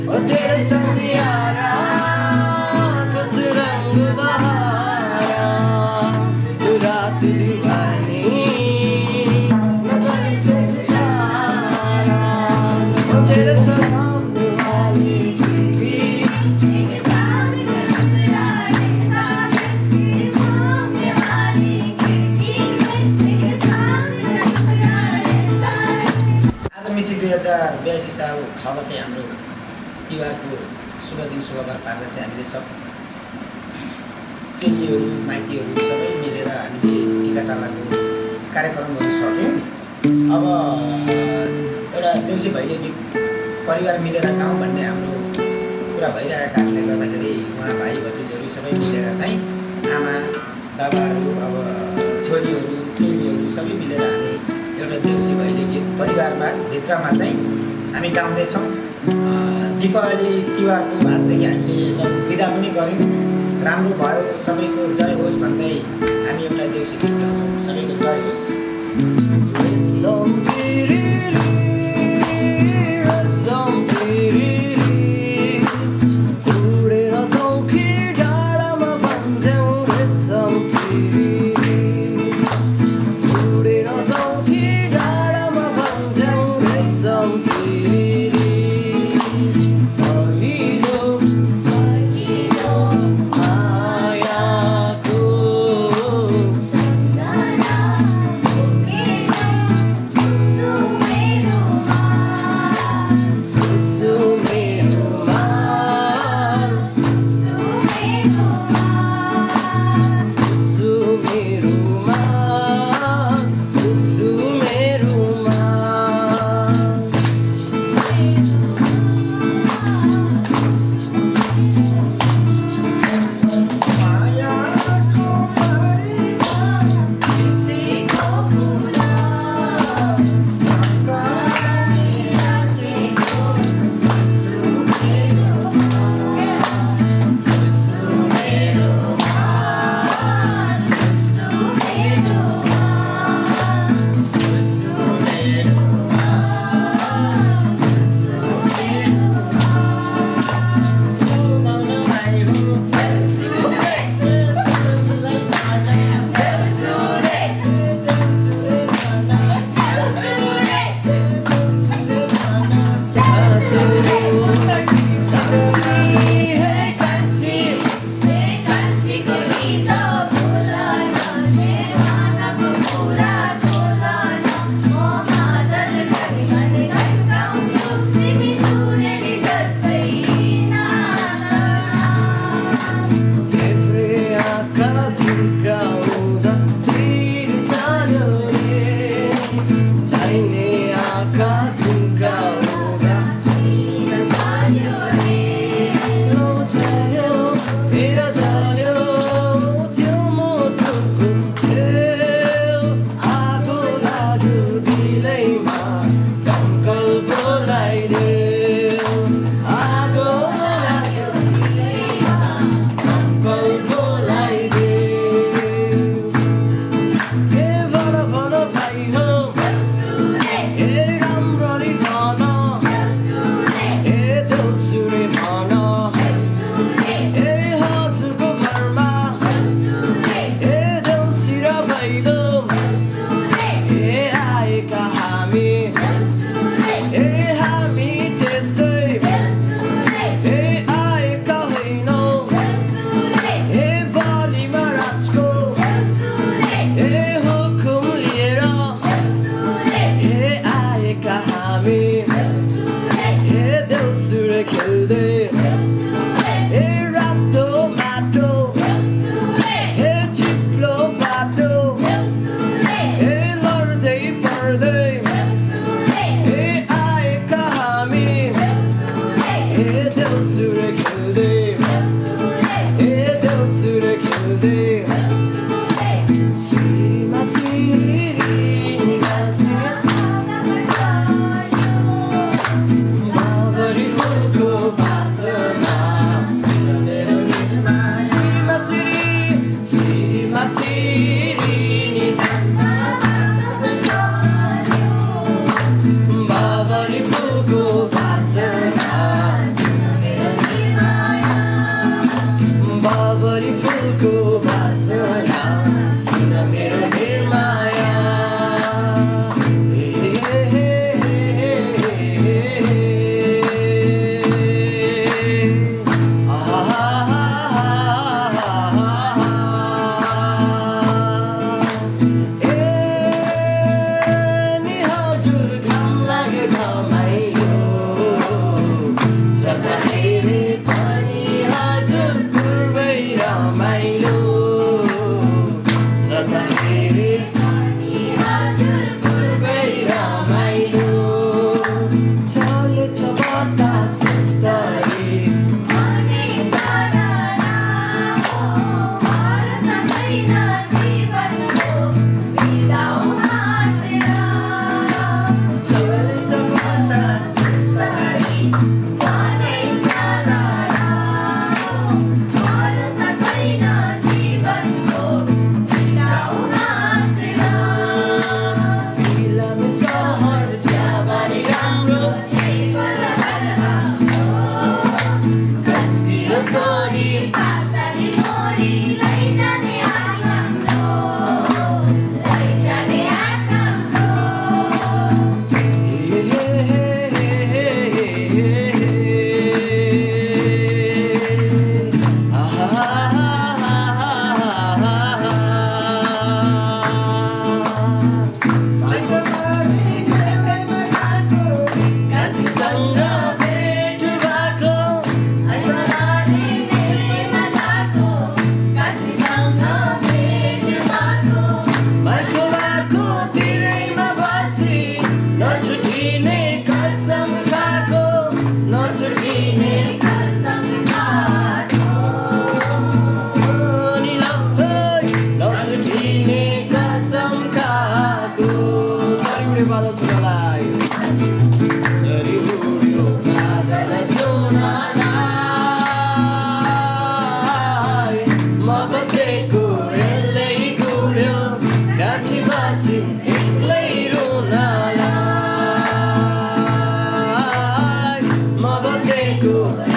ओ तेरे संग यारा बस रंग बहारा तू रात दीवानी नजर से सितारा ओ तेरे संग दीवानी आज मिति 2082 साल 6 गते हाम्रो तिहारको शुभ दिन शुभकार पार्न चाहिँ हामीले सब चेलीहरू माइतीहरू सबै मिलेर हामीले टिकाटालाको कार्यक्रमहरू सक्यौँ। अब एउटा देउसी भैले गीत परिवार मिलेर गाउँ भन्ने हाम्रो कुरा भइरहेको कारणले गर्दाखेरि उहाँ भाइ भतिजहरू सबै मिलेर चाहिँ आमा बाबाहरू अब छोरीहरू चेलीहरू सबै मिलेर हामी एउटा देउसी भैले गीत परिवारमा भित्रमा चाहिँ हामी गाउँदैछौँ। दीपावली तिहारको आजदेखि हामीले बिदा पनि गऱ्यौँ। राम्रो भयो, सबैको जय होस् भन्दै हामी एउटा देउसी गीत गाउँछौँ। सबैको जय होस्। Baba ni fuku pasana तिमीको बासना सुन मेरो निर्माया Cool.